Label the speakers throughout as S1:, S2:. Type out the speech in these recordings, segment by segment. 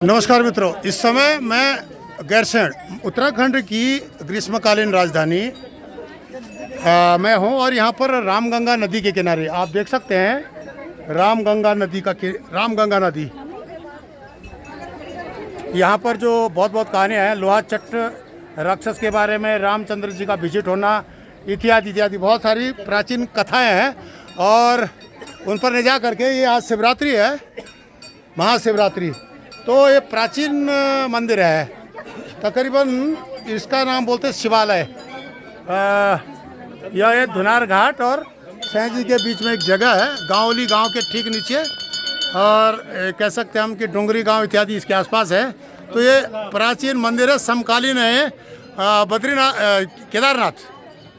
S1: नमस्कार मित्रों, इस समय मैं गैरसैंण उत्तराखंड की ग्रीष्मकालीन राजधानी मैं हूं और यहां पर रामगंगा नदी के किनारे आप देख सकते हैं रामगंगा नदी। यहां पर जो बहुत कहानियां हैं, लोहा चट्ट राक्षस के बारे में, रामचंद्र जी का विजिट होना, इत्यादि बहुत सारी प्राचीन कथाएं हैं और उन पर ले जा करके ये आज शिवरात्रि है, महाशिवरात्रि। तो ये प्राचीन मंदिर है, तकरीबन इसका नाम बोलते हैं शिवालय। यह धुनार घाट और सैंजी के बीच में एक जगह है, गांवली गांव के ठीक नीचे, और कह सकते हैं हम कि डोंगरी गांव इत्यादि इसके आसपास है। तो ये प्राचीन मंदिर है, समकालीन है।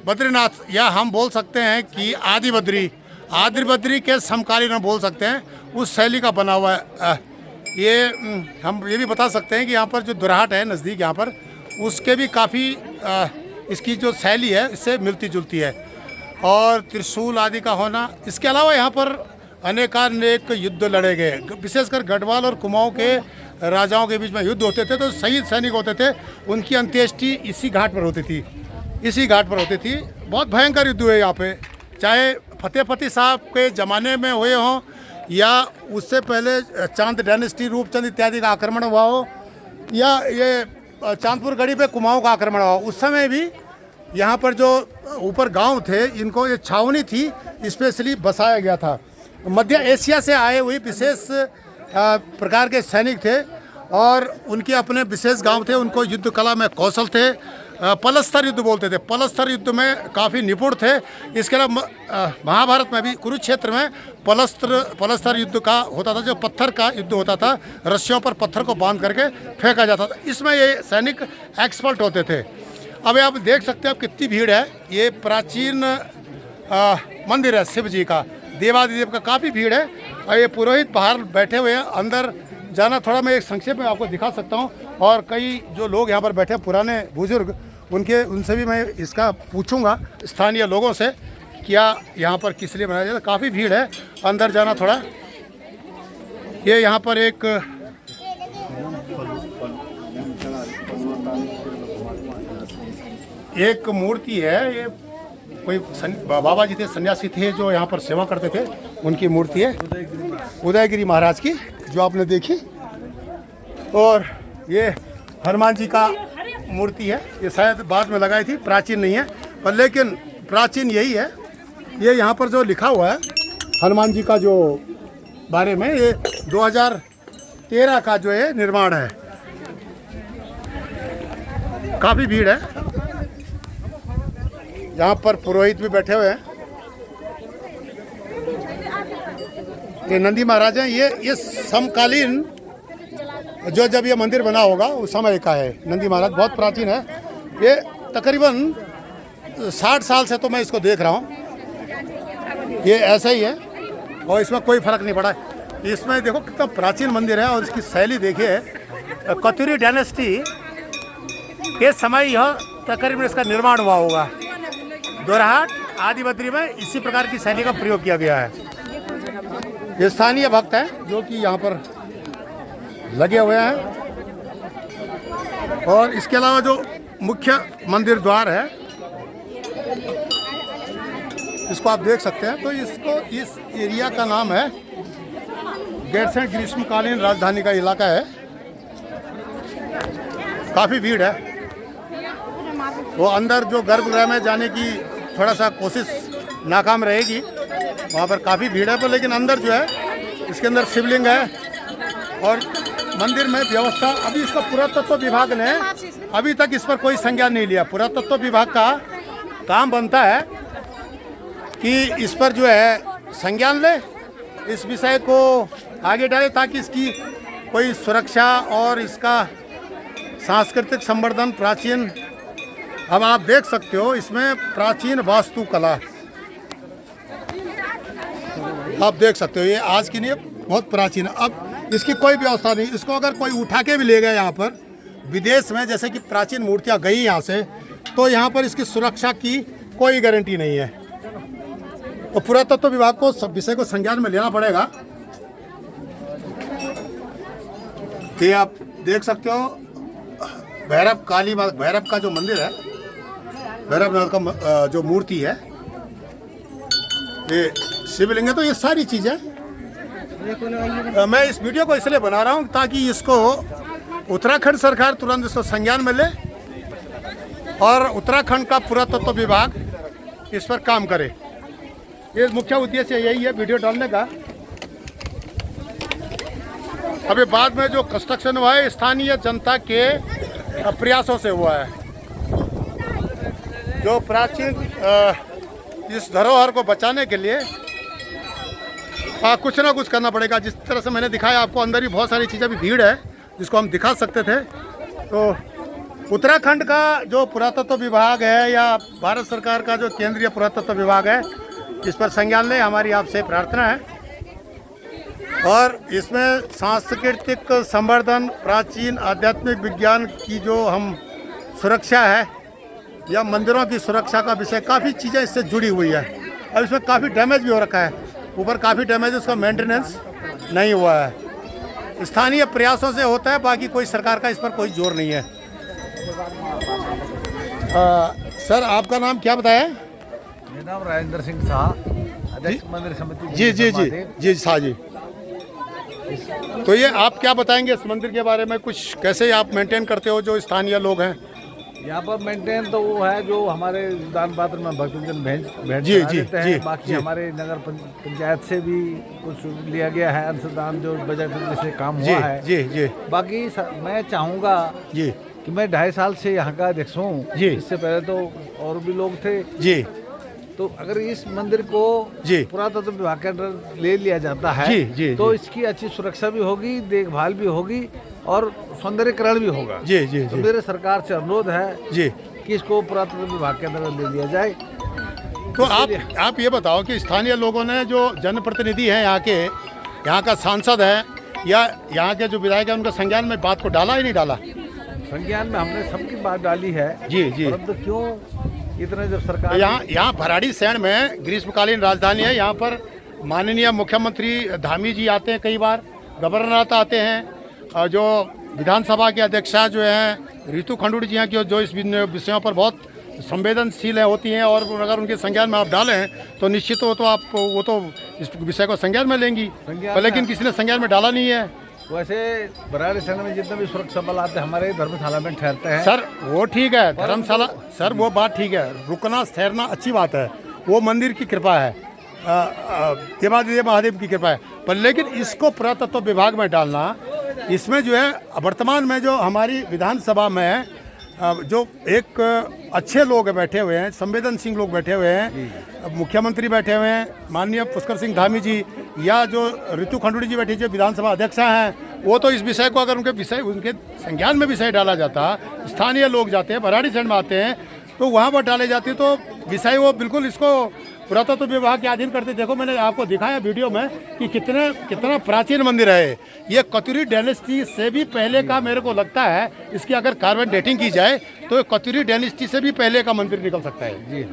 S1: बद्रीनाथ या हम बोल सकते हैं कि आदि बद्री के समकालीन हम बोल सकते हैं, उस शैली का बना हुआ है। हम ये भी बता सकते हैं कि यहाँ पर जो दुराहाट है नज़दीक, यहाँ पर उसके भी काफ़ी इसकी जो शैली है इससे मिलती जुलती है, और त्रिशूल आदि का होना। इसके अलावा यहाँ पर अनेकानेक युद्ध लड़े गए, विशेषकर गढ़वाल और कुमाऊं के राजाओं के बीच में युद्ध होते थे। तो शहीद सैनिक होते थे, उनकी अंत्येष्टि इसी घाट पर होती थी। बहुत भयंकर युद्ध हुए यहाँ पे, चाहे फतेहपति साहब के ज़माने में हुए हों या उससे पहले चांद डायनेस्टी, रूपचंद इत्यादि का आक्रमण हुआ हो, या ये चांदपुर गढ़ी पे कुमाऊं का आक्रमण हुआ हो। उस समय भी यहाँ पर जो ऊपर गांव थे, इनको ये छावनी थी, स्पेशली बसाया गया था। मध्य एशिया से आए हुए विशेष प्रकार के सैनिक थे और उनके अपने विशेष गांव थे, उनको युद्ध कला में कौशल थे। पलस्तर युद्ध बोलते थे, पलस्तर युद्ध में काफ़ी निपुण थे। इसके अलावा महाभारत में भी कुरुक्षेत्र में पलस्तर युद्ध का होता था, जो पत्थर का युद्ध होता था, रस्सियों पर पत्थर को बांध करके फेंका जाता था। इसमें ये सैनिक एक्सपर्ट होते थे। अब आप देख सकते हैं कितनी भीड़ है। ये प्राचीन मंदिर है शिव जी का, देवादिदेव का, काफ़ी भीड़ है। और ये पुरोहित बाहर बैठे हुए हैं, अंदर जाना थोड़ा मैं एक संक्षेप में आपको दिखा सकता हूँ। और कई जो लोग यहाँ पर बैठे हैं, पुराने बुजुर्ग, उनसे भी मैं इसका पूछूंगा, स्थानीय लोगों से, क्या यहाँ पर किस लिए बनाया जाता है। काफ़ी भीड़ है, अंदर जाना थोड़ा। ये यहाँ पर एक मूर्ति है, ये कोई बाबा जी थे, सन्यासी थे, जो यहाँ पर सेवा करते थे, उनकी मूर्ति है, उदयगिरी महाराज की, जो आपने देखी। और ये हनुमान जी का मूर्ति है, ये शायद बाद में लगाई थी, प्राचीन नहीं है, पर लेकिन प्राचीन यही है। ये यहाँ पर जो लिखा हुआ है हनुमान जी का जो बारे में, ये 2013 का जो है निर्माण है। काफ़ी भीड़ है, यहाँ पर पुरोहित भी बैठे हुए हैं। ये नंदी महाराज हैं। ये समकालीन जो जब ये मंदिर बना होगा उस समय का है। नंदी महाराज बहुत प्राचीन है, ये तकरीबन 60 साल से तो मैं इसको देख रहा हूँ। ये ऐसा ही है और इसमें कोई फर्क नहीं पड़ा। इसमें देखो कितना प्राचीन मंदिर है और इसकी शैली देखिए। कतुरी डायनेस्टी के समय यह तकरीबन इसका निर्माण हुआ होगा। दोराहाट आदि बद्री में इसी प्रकार की शैली का प्रयोग किया गया है। ये स्थानीय भक्त हैं जो कि यहाँ पर लगे हुए हैं। और इसके अलावा जो मुख्य मंदिर द्वार है, इसको आप देख सकते हैं। तो इस एरिया का नाम है गैरसैंण, ग्रीष्मकालीन राजधानी का इलाका है। काफ़ी भीड़ है। वो अंदर जो गर्भगृह में जाने की थोड़ा सा कोशिश नाकाम रहेगी, वहाँ पर काफ़ी भीड़ है। पर लेकिन अंदर जो है, इसके अंदर शिवलिंग है और मंदिर में व्यवस्था। अभी इसका पुरातत्व विभाग ने अभी तक इस पर कोई संज्ञान नहीं लिया। पुरातत्व विभाग का काम बनता है कि इस पर जो है संज्ञान ले, इस विषय को आगे डाले, ताकि इसकी कोई सुरक्षा और इसका सांस्कृतिक संवर्धन। प्राचीन, अब आप देख सकते हो इसमें प्राचीन वास्तुकला आप देख सकते हो। ये आज की नहीं, बहुत प्राचीन है। अब इसकी कोई व्यवस्था नहीं। इसको अगर कोई उठा के भी ले गया यहाँ पर विदेश में, जैसे कि प्राचीन मूर्तियाँ गई यहाँ से, तो यहाँ पर इसकी सुरक्षा की कोई गारंटी नहीं है। तो पुरातत्व विभाग को सब विषय को संज्ञान में लेना पड़ेगा। ये आप देख सकते हो भैरव काली माँ, भैरव का जो मंदिर है, भैरवनाथ का जो मूर्ति है, ये शिवलिंग है। तो ये सारी चीज़ें मैं इस वीडियो को इसलिए बना रहा हूँ ताकि इसको उत्तराखंड सरकार तुरंत इसको संज्ञान में ले और उत्तराखंड का पुरातत्व विभाग इस पर काम करे। ये मुख्य उद्देश्य यही है वीडियो डालने का। अभी बाद में जो कंस्ट्रक्शन हुआ है स्थानीय जनता के प्रयासों से हुआ है। जो प्राचीन इस धरोहर को बचाने के लिए कुछ ना कुछ करना पड़ेगा। जिस तरह से मैंने दिखाया आपको, अंदर ही बहुत सारी चीज़ें, भी भीड़ है जिसको हम दिखा सकते थे। तो उत्तराखंड का जो पुरातत्व विभाग है या भारत सरकार का जो केंद्रीय पुरातत्व विभाग है, इस पर संज्ञान लें, हमारी आपसे प्रार्थना है। और इसमें सांस्कृतिक संवर्धन, प्राचीन आध्यात्मिक विज्ञान की जो हम सुरक्षा है या मंदिरों की सुरक्षा का विषय, काफ़ी चीज़ें इससे जुड़ी हुई है। और इसमें काफ़ी डैमेज भी हो रखा है, ऊपर काफ़ी डैमेज, उसका मेंटेनेंस नहीं हुआ है। स्थानीय प्रयासों से होता है, बाकी कोई सरकार का इस पर कोई जोर नहीं है। सर आपका नाम क्या बताया?
S2: मेरा नाम राजेंद्र सिंह शाह, अध्यक्ष मंदिर समिति।
S1: जी जी जी जी शाह जी। तो ये आप क्या बताएंगे इस मंदिर के बारे में, कुछ कैसे आप मेंटेन करते हो जो स्थानीय लोग हैं
S2: यहाँ पर? मेंटेन तो वो है जो हमारे दान पात्र में भक्तजन भेंट
S1: जी जी
S2: देते हैं।
S1: जी
S2: बाकी
S1: जी।
S2: हमारे नगर पंचायत से भी कुछ लिया गया है अंशदान, जो बजट से काम हुआ है।
S1: जी जी
S2: बाकी मैं चाहूँगा
S1: जी
S2: कि मैं 2.5 साल से यहाँ का अध्यक्ष हूँ।
S1: जी।
S2: इससे पहले तो और भी लोग थे
S1: जी।
S2: तो अगर इस मंदिर को
S1: जी।
S2: पुरातत्व विभाग के अंदर ले लिया जाता है
S1: जी, जी,
S2: तो
S1: जी।
S2: इसकी अच्छी सुरक्षा भी होगी, देखभाल भी होगी और सौंदर्यकरण भी होगा।
S1: जी जी
S2: तो
S1: जी
S2: मेरे सरकार से अनुरोध है
S1: जी।
S2: कि इसको पुरातत्व विभाग के अंदर ले लिया जाए।
S1: तो आप ये बताओ कि स्थानीय लोगों ने, जो जनप्रतिनिधि हैं यहाँ के, यहाँ का सांसद है या यहाँ के जो विधायक हैं, उनका संज्ञान में बात को डाला ही नहीं डाला?
S2: संज्ञान में हमने सबकी बात डाली है।
S1: जी जी।
S2: परंतु क्यों इतने जब सरकार
S1: यहाँ भराड़ीसैंण में ग्रीष्मकालीन राजधानी है, यहाँ पर माननीय मुख्यमंत्री धामी जी आते हैं, कई बार गवर्नर आते हैं, और जो विधानसभा के अध्यक्षा जो हैं रितु खंडूड़ी जी हैं, कि जो इस विषयों पर बहुत संवेदनशील होती हैं, और अगर उनके संज्ञान में आप डालें तो निश्चित हो तो आप वो तो इस विषय को संज्ञान में लेंगी, लेकिन किसी ने संज्ञान में डाला नहीं है।
S2: वैसे भराड़ीसैंण में जितने भी सुरक्षा बल आते हैं हमारे धर्मशाला में ठहरते हैं।
S1: सर वो ठीक है, धर्मशाला, सर वो बात ठीक है, रुकना ठहरना अच्छी बात है, वो मंदिर की कृपा है, देवादिदेव महादेव की कृपा है। पर लेकिन इसको पुरातत्व विभाग में डालना, इसमें जो है वर्तमान में जो हमारी विधानसभा में जो एक अच्छे लोग बैठे हुए हैं, संवेदनशील लोग बैठे हुए हैं, मुख्यमंत्री बैठे हुए हैं, माननीय पुष्कर सिंह धामी जी, या जो रितु खंडूड़ी जी बैठी, जो विधानसभा अध्यक्षा हैं, वो तो इस विषय को अगर उनके संज्ञान में विषय डाला जाता, स्थानीय लोग जाते हैं, भराड़ीसैंण में आते हैं, तो वहाँ पर डाले जाते तो विषय वो बिल्कुल इसको पुरातत्व विभाग के अधीन करते। देखो मैंने आपको दिखाया वीडियो में कि कितना प्राचीन मंदिर है ये। कतुरी डायनेस्टी से भी पहले का मेरे को लगता है, इसकी अगर कार्बन डेटिंग की जाए तो कतुरी डायनेस्टी से भी पहले का मंदिर निकल सकता है जी।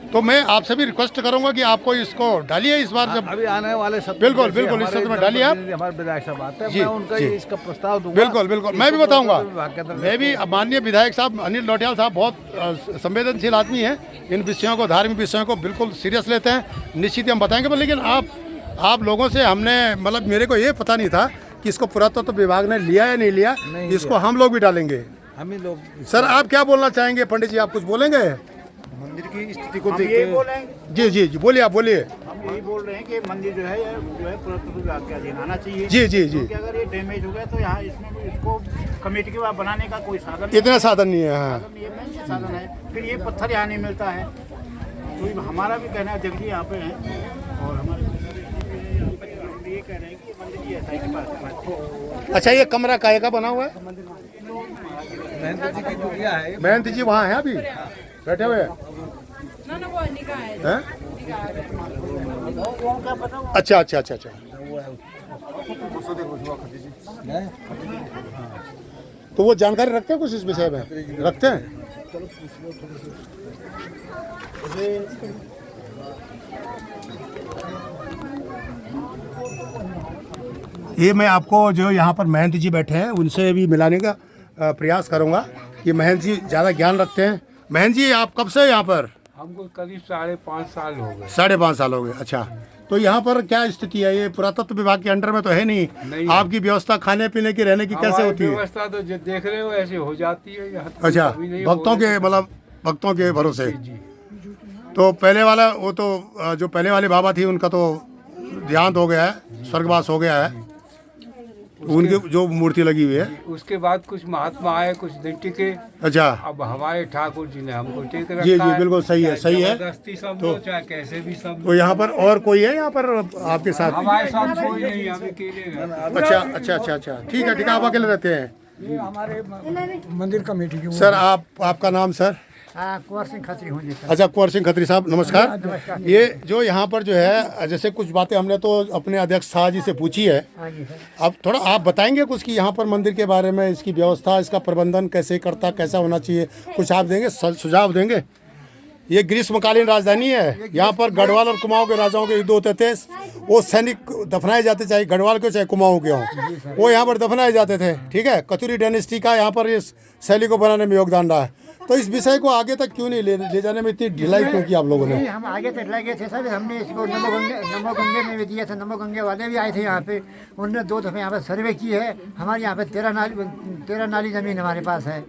S1: तो मैं आपसे भी रिक्वेस्ट करूंगा कि आपको इसको डालिए इस बार, जब
S2: अभी आने वाले
S1: बिल्कुल बिल्कुल इस सत्र में डालिए आप।
S2: हमारे विधायक साहब आते हैं,
S1: जी,
S2: मैं उनका
S1: जी।
S2: इसका प्रस्ताव दूंगा।
S1: बिल्कुल बिल्कुल, मैं भी बताऊंगा। मैं भी, माननीय विधायक साहब अनिल लौटियाल साहब बहुत संवेदनशील आदमी हैं, इन विषयों को, धार्मिक विषयों को बिल्कुल सीरियस लेते हैं, निश्चित ही हम बताएंगे। पर लेकिन आप लोगों से हमने, मतलब मेरे को ये पता नहीं था कि इसको पुरातत्व विभाग ने लिया या नहीं लिया, इसको हम लोग भी डालेंगे।
S2: हम ही लोग।
S1: सर आप क्या बोलना चाहेंगे? पंडित जी आप कुछ बोलेंगे
S3: मंदिर की स्थिति को देख के?
S1: जी जी जी बोलिए, आप बोलिए।
S3: हम यही बोल रहे हैं कि मंदिर जो है पुरातत्व विभाग के अधीन आना चाहिए।
S1: जी जी जी।
S3: क्योंकि अगर ये डैमेज हो गया तो यहाँ इसमें इसको कमेटी के बाद बनाने का कोई साधन नहीं,
S1: इतना साधन नहीं है। हाँ
S3: ये मेन साधन है। फिर ये पत्थर यहाँ नहीं मिलता है, तो हमारा भी कहना है, जब भी यहाँ पे हैं और हमारे ये कह रहे हैं कि मंदिर ही ऐसा है के पास।
S1: अच्छा, ये कमरा काहे का बना हुआ है?
S2: महंत जी की जो दिया है,
S1: महंत जी वहाँ हैं अभी बैठे हुए हैं? अच्छा अच्छा अच्छा अच्छा। तो वो जानकारी रखते हैं कुछ इस विषय में? रखते हैं। ये मैं आपको जो यहाँ पर महंत जी बैठे हैं उनसे भी मिलाने का प्रयास करूँगा कि महंत जी ज़्यादा ज्ञान रखते हैं। महंत जी आप कब से यहाँ पर?
S4: हमको करीब 5.5 साल हो गए।
S1: 5.5 साल हो गए। अच्छा, तो यहाँ पर क्या स्थिति है? ये पुरातत्व विभाग के अंडर में तो है नहीं आपकी व्यवस्था खाने पीने की रहने की कैसे होती है?
S4: व्यवस्था तो जो देख रहे हो ऐसे हो जाती है यहाँ।
S1: अच्छा, भक्तों के मतलब भक्तों के भरोसे। तो पहले वाला वो तो जो पहले वाले बाबा थी उनका तो देहांत हो गया है, स्वर्गवास हो गया है, उनकी जो मूर्ति लगी हुई है।
S4: उसके बाद कुछ महात्मा आए, कुछ दिन टिके।
S1: अच्छा,
S4: अब हमारे ठाकुर जी ने हमको टेक रखा
S1: जी जी
S4: है।
S1: बिल्कुल सही है, सही है।
S4: जबरदस्ती सब लो, चाहे कैसे भी सब
S1: तो यहाँ पर और कोई है यहाँ पर आपके साथ?
S4: हमारे साथ कोई नहीं, हम अकेले हैं।
S1: अच्छा अच्छा अच्छा अच्छा, ठीक है ठीक है, आप अकेले रहते हैं?
S5: ये हमारे मंदिर कमेटी की।
S1: सर आपका नाम सर?
S3: कुंवर सिंह खत्री हूँ जी सर।
S1: अच्छा, कुंवर सिंह खत्री साहब नमस्कार। ये जो यहाँ पर जो है जैसे कुछ बातें हमने तो अपने अध्यक्ष शाह जी से पूछी है,
S3: हाँ जी सर।
S1: अब थोड़ा आप बताएंगे कुछ कि यहाँ पर मंदिर के बारे में, इसकी व्यवस्था, इसका प्रबंधन कैसे करता, कैसा होना चाहिए, कुछ आप देंगे, सुझाव देंगे? ये ग्रीष्मकालीन राजधानी है, यहाँ पर गढ़वाल और कुमाऊं के राजाओं के युद्ध होते थे, वो सैनिक दफनाए जाते, चाहे गढ़वाल के चाहे कुमाऊं के हों, वो यहाँ पर दफनाए जाते थे। ठीक है, कतुरी डायनेस्टी का यहाँ पर इस शैली को बनाने में योगदान रहा है। तो इस विषय को आगे तक क्यों नहीं ले जाने में इतनी ढिलाई क्यों की आप लोगों ने?
S3: हम आगे तक लगे थे सर, हमने इसको नमो गंगे में भी दिया था। नमो गंगे वाले भी आए थे यहाँ पे, उन्होंने 2 दफ़े यहाँ पर सर्वे की है। हमारे यहाँ पे 13 नाली ज़मीन हमारे पास है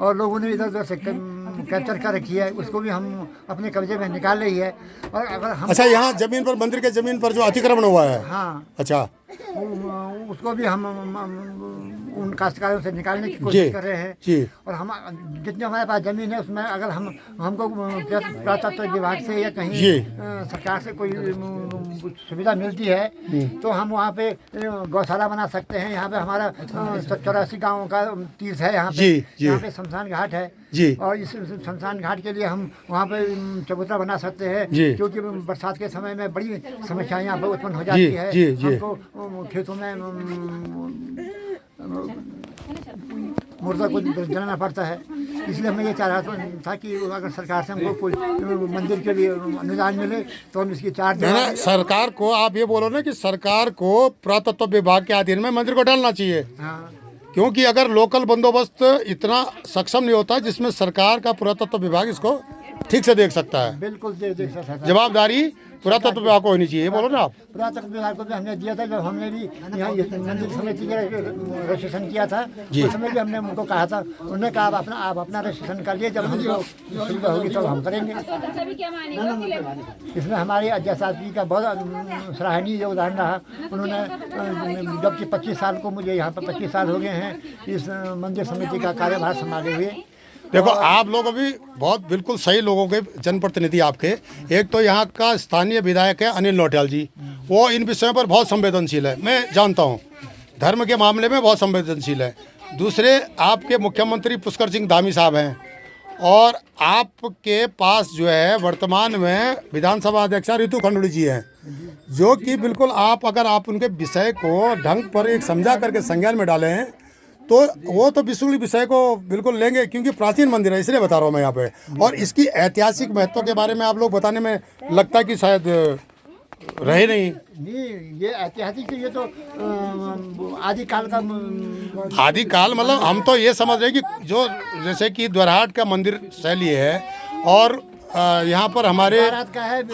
S3: और लोगों ने इधर उधर से कैप्चर कर रखी है, उसको भी हम अपने कब्जे में निकाल रही है। और अगर हम
S1: अच्छा, यहाँ जमीन पर, मंदिर के जमीन पर जो अतिक्रमण हुआ है,
S3: हाँ,
S1: अच्छा,
S3: उसको भी हम उन काश्तकारों से निकालने की
S1: जी
S3: कोशिश कर रहे हैं।
S1: जी।
S3: और हम जितने हमारे पास ज़मीन है उसमें अगर हमको पुरातत्व विभाग से या कहीं
S1: जी।
S3: सरकार से कोई सुविधा मिलती है तो हम वहाँ पे गौशाला बना सकते हैं। यहाँ पे हमारा 84 गाँवों का तीर्थ है यहाँ पे।
S1: जी, जी।
S3: यहाँ पे शमशान घाट है
S1: जी।
S3: और इस शमशान घाट के लिए हम वहाँ पे चबूतरा बना सकते हैं,
S1: जी।
S3: क्योंकि बरसात के समय में बड़ी समस्याएं यहाँ पर उत्पन्न हो जाती है।
S1: जी, जी।
S3: हमको खेतों में मुर्दा को जलाना पड़ता है। इसलिए मैं ये चाह रहा था कि अगर सरकार से हमको कोई मंदिर के लिए अनुदान मिले तो हम इसकी चार्ज दें।
S1: ना, सरकार को आप ये बोलो ना कि सरकार को पुरातत्व विभाग के अधीन में मंदिर को डालना चाहिए।
S3: हाँ,
S1: क्योंकि अगर लोकल बंदोबस्त इतना सक्षम नहीं होता जिसमें सरकार का पुरातत्व विभाग इसको ठीक से देख सकता है।
S3: बिल्कुल देख सकता है।
S1: जवाबदारी पुरातत्व विभाग को होनी चाहिए, बोलो ना आप।
S3: पुरातत्व विभाग को भी हमने दिया था, जब हमने भी यहाँ ये मंदिर समिति का रजिस्ट्रेशन किया था उस समय भी हमने उनको कहा था। उन्होंने कहा आप अपना रजिस्ट्रेशन कर लिए, जब हमको सुविधा होगी तब हम करेंगे। इसमें हमारे अध्यक्ष साहब जी का बहुत सराहनीय योगदान रहा। उन्होंने जबकि 25 साल को, मुझे यहाँ पर 25 साल हो गए हैं इस मंदिर समिति का कार्यभार संभाले हुए।
S1: देखो, आप लोग अभी बहुत बिल्कुल सही लोगों के जनप्रतिनिधि आपके। एक तो यहाँ का स्थानीय विधायक है अनिल नौटियाल जी, वो इन विषयों पर बहुत संवेदनशील है, मैं जानता हूँ, धर्म के मामले में बहुत संवेदनशील है। दूसरे आपके मुख्यमंत्री पुष्कर सिंह धामी साहब हैं, और आपके पास जो है वर्तमान में विधानसभा अध्यक्ष रितु खंडूड़ी जी हैं, जो कि बिल्कुल अगर आप उनके विषय को ढंग पर एक समझा करके संज्ञान में डालें हैं तो वो तो विषय को बिल्कुल लेंगे, क्योंकि प्राचीन मंदिर है, इसलिए बता रहा हूँ मैं यहाँ पे। और इसकी ऐतिहासिक महत्व के बारे में आप लोग बताने में लगता है कि शायद रहे नहीं।
S3: ये ऐतिहासिक तो ये तो आदिकाल का
S1: आदिकाल मतलब हम तो ये समझ रहे हैं कि जो जैसे कि द्वारहाट का मंदिर शैली है और यहाँ पर हमारे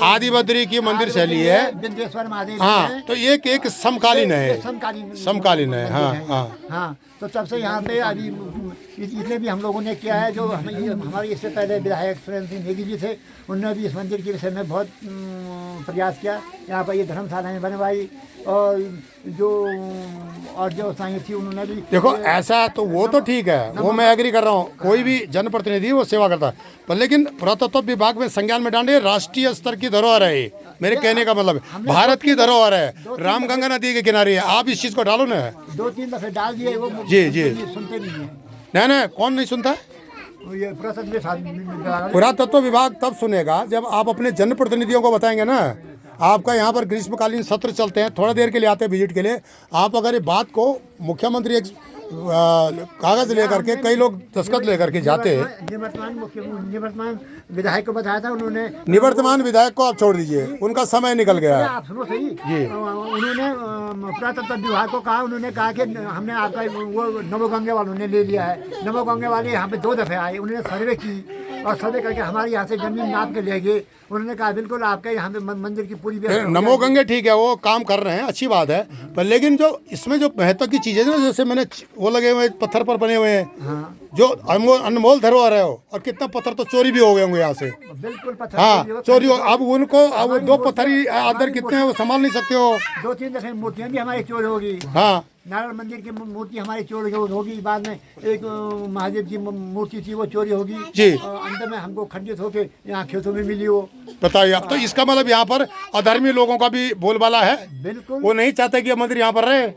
S1: आदि बद्री की मंदिर शैली है,
S3: विंध्येश्वर महादेव।
S1: हाँ, तो एक समकालीन है, समकालीन है। हाँ हाँ
S3: हाँ, तो तब से यहाँ पे अभी इसलिए भी हम लोगों ने किया है। जो हमारे इससे पहले विधायक सुरेंद्र सिंह नेगी जी थे, उन्होंने भी इस मंदिर के विषय में बहुत प्रयास किया। यहाँ पर ये धर्मशालाएँ बनवाई और जो साई थी उन्होंने भी।
S1: देखो, ऐसा तो वो तो ठीक है, वो मैं एग्री कर रहा हूँ, कोई भी जनप्रतिनिधि वो सेवा करता है, पर लेकिन पुरातत्व विभाग में संज्ञान में डाले राष्ट्रीय स्तर की धरोहर है ये। मेरे कहने का मतलब भारत की धरोहर है, रामगंगा नदी के किनारे है। आप इस चीज़ को डालो ना।
S3: 2-3 दफे डाल दिए वो।
S1: जी जी,
S3: सुनते नहीं है।
S1: नहीं, कौन नहीं सुनता?
S3: ये
S1: पुरातत्व विभाग तब सुनेगा जब आप अपने जनप्रतिनिधियों को बताएंगे ना। आपका यहाँ पर ग्रीष्मकालीन सत्र चलते हैं, थोड़ा देर के लिए आते हैं विजिट के लिए। आप अगर ये बात को मुख्यमंत्री कागज लेकर के कई लोग दस्तखत लेकर के जाते हैं।
S3: निवर्तमान विधायक को बताया था उन्होंने।
S1: निवर्तमान विधायक को आप छोड़ दीजिए, उनका समय निकल गया है।
S3: आप सुनो सही जी। उन्होंने पुरातत्व विभाग को कहा, उन्होंने कहा कि हमने आपका वो नमोगंगे वालों ने ले लिया है। नमोगंगे वाले यहाँ पे 2 दफ़े आए, उन्होंने सर्वे की और सर्वे करके हमारे यहाँ से जमीन नाप के ले गए। उन्होंने कहा बिल्कुल आपके यहाँ पे मंदिर की पूरी
S1: नमो गंगे ठीक है, वो काम कर रहे हैं, अच्छी बात है, पर लेकिन जो इसमें जो महत्व की चीज़ें ना, जैसे मैंने वो लगे हुए पत्थर पर बने हुए हैं।
S3: हाँ।
S1: जो अनमोल धरोहर है वो, और कितना पत्थर तो चोरी भी हो गए होंगे यहाँ से।
S3: बिल्कुल पत्थर
S1: हाँ चोरी हो। अब उनको अब 2 पत्थर ही अंदर कितने हैं वो संभाल नहीं सकते हो।
S3: 2-3 दफ़े मूर्तियाँ भी हमारी चोरी होगी।
S1: हाँ
S3: नारायण मंदिर की मूर्ति हमारी चोरी होगी। बाद में एक महादेव की मूर्ति थी, वो चोरी होगी
S1: जी।
S3: और अंदर में हमको खंडित होके यहाँ खेतों में मिली वो।
S1: बताइए, अब तो इसका मतलब यहाँ पर अधर्मी लोगों का भी बोलबाला है।
S3: बिल्कुल
S1: वो नहीं चाहते कि ये मंदिर यहाँ पर रहे।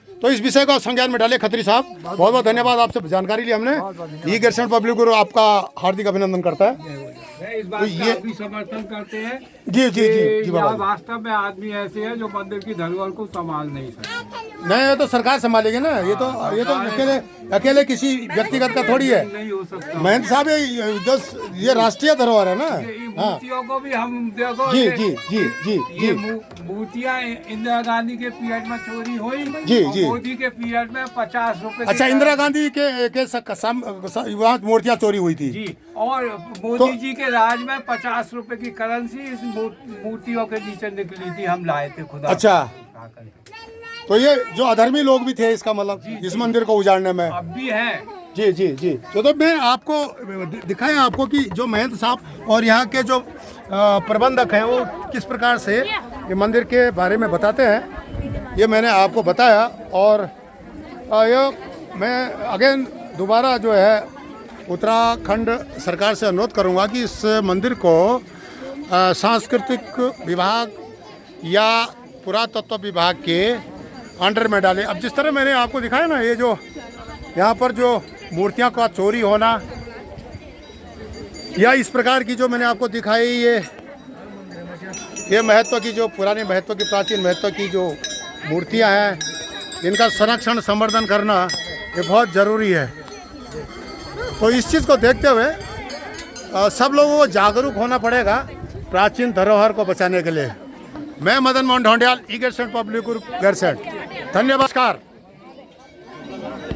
S1: तो इस विषय को संज्ञान में डाले खत्री साहब। बहुत बहुत धन्यवाद, आपसे जानकारी ली हमने। ई दर्शन पब्लिक गुरु आपका हार्दिक अभिनंदन करता है।
S4: इस बात का भी समर्थन करते हैं।
S1: जी जी जी जी बाबा।
S4: वास्तव में आदमी ऐसे हैं जो मंदिर की धरोहर को संभाल नहीं सकते।
S1: नहीं, ये तो सरकार संभालेगी ना। ये तो अकेले किसी व्यक्तिगत का थोड़ी है।
S4: नहीं हो सकता।
S1: महंत साहब ये राष्ट्रीय धरोहर है ना।
S4: ये मूर्तियों को भी हम देखो।
S1: जी जी जी जी जी।
S4: मूर्तियाँ इंदिरा गांधी के पीरियड में चोरी हुई।
S1: जी जी।
S4: मोदी के पीरियड में 50 रुपए।
S1: अच्छा, इंदिरा गांधी के वहाँ मूर्तियाँ चोरी हुई थी
S4: जी, और मोदी जी के राज में 50 रुपए की करेंसी इस मूर्तियों के नीचे निकली थी, हम लाए थे खुदा।
S1: अच्छा, तो ये जो अधर्मी लोग भी थे, इसका मतलब इस मंदिर को उजाड़ने में
S4: अब भी है।
S1: जी जी जी। तो मैं आपको दिखाया आपको कि जो महंत साहब और यहाँ के जो प्रबंधक हैं वो किस प्रकार से ये मंदिर के बारे में बताते हैं, ये मैंने आपको बताया। और ये मैं अगेन दोबारा जो है उत्तराखंड सरकार से अनुरोध करूँगा कि इस मंदिर को सांस्कृतिक विभाग या पुरातत्व विभाग के अंडर में डालें। अब जिस तरह मैंने आपको दिखाया ना, ये जो यहाँ पर जो मूर्तियाँ का चोरी होना या इस प्रकार की जो मैंने आपको दिखाई, ये महत्व की जो पुराने महत्व की प्राचीन महत्व की जो मूर्तियाँ हैं, इनका संरक्षण संवर्धन करना ये बहुत ज़रूरी है। तो इस चीज़ को देखते हुए सब लोगों को जागरूक होना पड़ेगा प्राचीन धरोहर को बचाने के लिए। मैं मदन मोहन ढोंडियाल, ई दर्शन पब्लिक ग्रुप गैरसैंण। धन्यवाद।